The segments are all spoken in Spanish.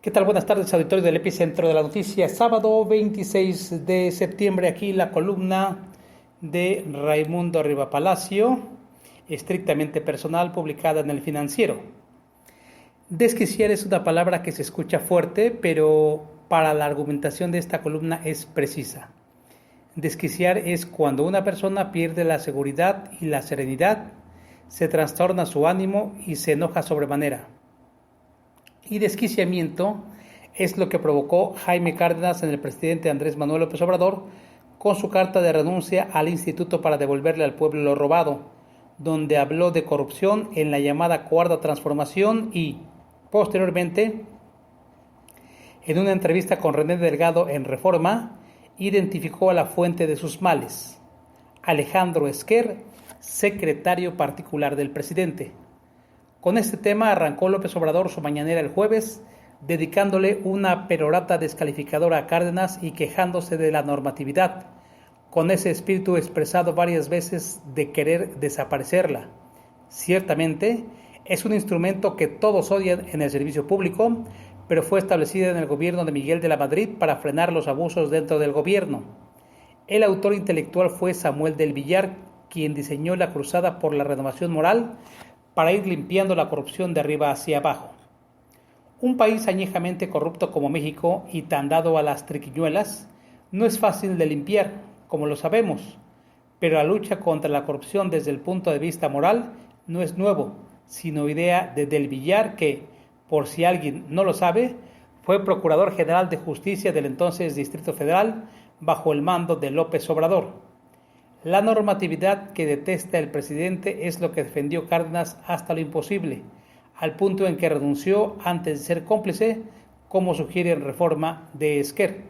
¿Qué tal? Buenas tardes, auditorio del Epicentro de la Noticia. Sábado 26 de septiembre, aquí la columna de Raimundo Rivapalacio, estrictamente personal, publicada en El Financiero. Desquiciar es una palabra que se escucha fuerte, pero para la argumentación de esta columna es precisa. Desquiciar es cuando una persona pierde la seguridad y la serenidad, se trastorna su ánimo y se enoja sobremanera. Y desquiciamiento es lo que provocó Jaime Cárdenas en el presidente Andrés Manuel López Obrador con su carta de renuncia al Instituto para devolverle al pueblo lo robado, donde habló de corrupción en la llamada Cuarta Transformación y, posteriormente, en una entrevista con René Delgado en Reforma, identificó a la fuente de sus males, Alejandro Esquer, secretario particular del presidente. Con este tema arrancó López Obrador su mañanera el jueves, dedicándole una perorata descalificadora a Cárdenas y quejándose de la normatividad, con ese espíritu expresado varias veces de querer desaparecerla. Ciertamente, es un instrumento que todos odian en el servicio público, pero fue establecida en el gobierno de Miguel de la Madrid para frenar los abusos dentro del gobierno. El autor intelectual fue Samuel del Villar, quien diseñó la cruzada por la renovación moral para ir limpiando la corrupción de arriba hacia abajo. Un país añejamente corrupto como México y tan dado a las triquiñuelas no es fácil de limpiar, como lo sabemos, pero la lucha contra la corrupción desde el punto de vista moral no es nuevo, sino idea de Del Villar que, por si alguien no lo sabe, fue Procurador General de Justicia del entonces Distrito Federal bajo el mando de López Obrador. La normatividad que detesta el presidente es lo que defendió Cárdenas hasta lo imposible, al punto en que renunció antes de ser cómplice, como sugiere en Reforma de Esquer.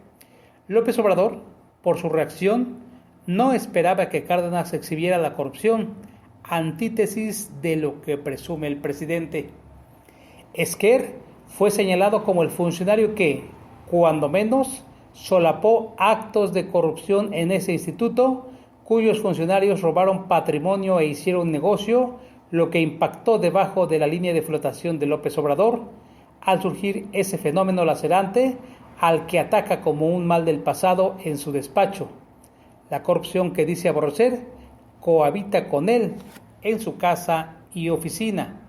López Obrador, por su reacción, no esperaba que Cárdenas exhibiera la corrupción, antítesis de lo que presume el presidente. Esquer fue señalado como el funcionario que, cuando menos, solapó actos de corrupción en ese instituto, cuyos funcionarios robaron patrimonio e hicieron negocio, lo que impactó debajo de la línea de flotación de López Obrador, al surgir ese fenómeno lacerante al que ataca como un mal del pasado en su despacho. La corrupción que dice aborrecer cohabita con él en su casa y oficina.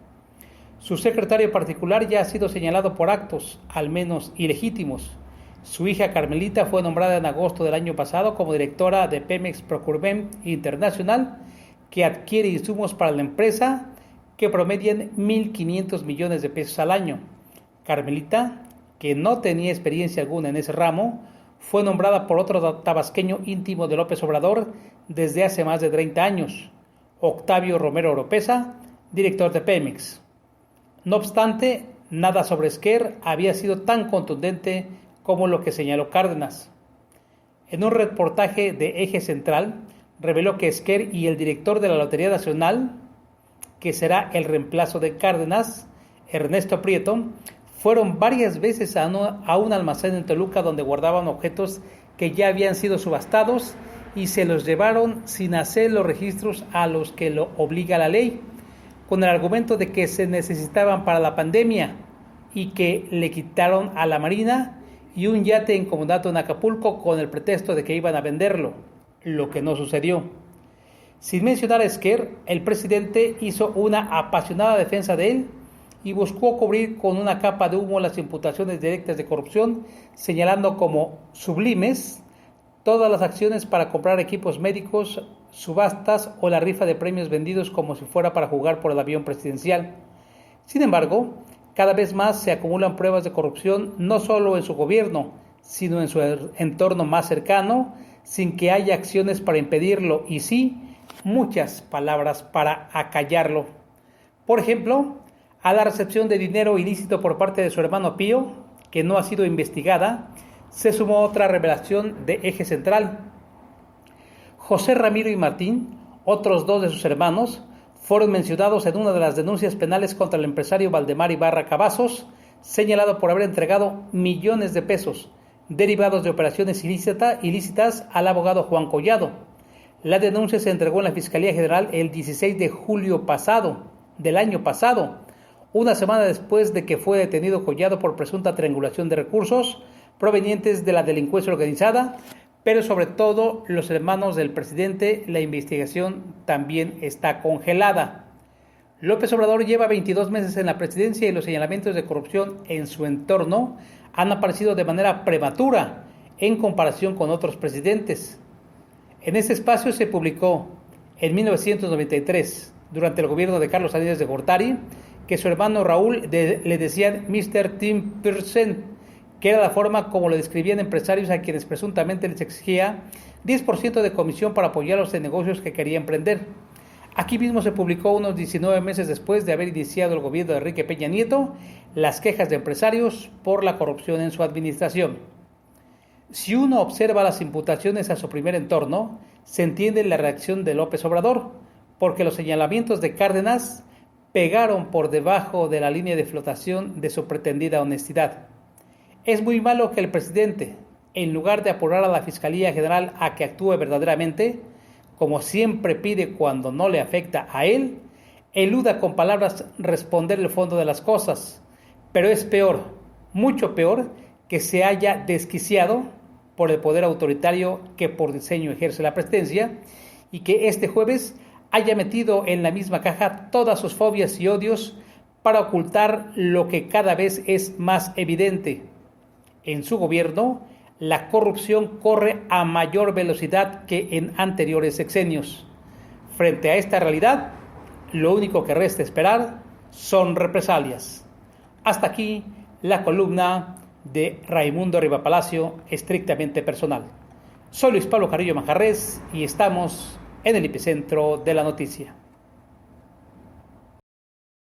Su secretario particular ya ha sido señalado por actos, al menos ilegítimos. Su hija Carmelita fue nombrada en agosto del año pasado como directora de Pemex Procurement Internacional, que adquiere insumos para la empresa que promedian 1.500 millones de pesos al año. Carmelita, que no tenía experiencia alguna en ese ramo, fue nombrada por otro tabasqueño íntimo de López Obrador desde hace más de 30 años, Octavio Romero Oropesa, director de Pemex. No obstante, nada sobre Esquer había sido tan contundente como lo que señaló Cárdenas. En un reportaje de Eje Central, reveló que Esquer y el director de la Lotería Nacional, que será el reemplazo de Cárdenas, Ernesto Prieto, fueron varias veces a un almacén en Toluca donde guardaban objetos que ya habían sido subastados y se los llevaron sin hacer los registros a los que lo obliga la ley, con el argumento de que se necesitaban para la pandemia y que le quitaron a la Marina y un yate en comodato en Acapulco con el pretexto de que iban a venderlo, lo que no sucedió. Sin mencionar a Esquer, el presidente hizo una apasionada defensa de él y buscó cubrir con una capa de humo las imputaciones directas de corrupción, señalando como sublimes todas las acciones para comprar equipos médicos, subastas o la rifa de premios vendidos como si fuera para jugar por el avión presidencial. Sin embargo, cada vez más se acumulan pruebas de corrupción no solo en su gobierno, sino en su entorno más cercano, sin que haya acciones para impedirlo y sí, muchas palabras para acallarlo. Por ejemplo, a la recepción de dinero ilícito por parte de su hermano Pío, que no ha sido investigada, se sumó otra revelación de Eje Central. José Ramiro y Martín, otros dos de sus hermanos, fueron mencionados en una de las denuncias penales contra el empresario Valdemar Ibarra Cavazos, señalado por haber entregado millones de pesos derivados de operaciones ilícitas al abogado Juan Collado. La denuncia se entregó en la Fiscalía General el 16 de julio del año pasado, una semana después de que fue detenido Collado por presunta triangulación de recursos provenientes de la delincuencia organizada, pero sobre todo los hermanos del presidente. La investigación también está congelada. López Obrador lleva 22 meses en la presidencia y los señalamientos de corrupción en su entorno han aparecido de manera prematura en comparación con otros presidentes. En ese espacio se publicó en 1993, durante el gobierno de Carlos Salinas de Gortari, que su hermano Raúl le decían Mr. 10%, que era la forma como lo describían empresarios a quienes presuntamente les exigía 10% de comisión para apoyarlos en negocios que quería emprender. Aquí mismo se publicó unos 19 meses después de haber iniciado el gobierno de Enrique Peña Nieto las quejas de empresarios por la corrupción en su administración. Si uno observa las imputaciones a su primer entorno, se entiende la reacción de López Obrador, porque los señalamientos de Cárdenas pegaron por debajo de la línea de flotación de su pretendida honestidad. Es muy malo que el presidente, en lugar de apurar a la Fiscalía General a que actúe verdaderamente, como siempre pide cuando no le afecta a él, eluda con palabras responder el fondo de las cosas. Pero es peor, mucho peor, que se haya desquiciado por el poder autoritario que por diseño ejerce la presidencia y que este jueves haya metido en la misma caja todas sus fobias y odios para ocultar lo que cada vez es más evidente. En su gobierno, la corrupción corre a mayor velocidad que en anteriores sexenios. Frente a esta realidad, lo único que resta esperar son represalias. Hasta aquí la columna de Raimundo Riva Palacio, estrictamente personal. Soy Luis Pablo Carrillo Manjarrés y estamos en el epicentro de la noticia.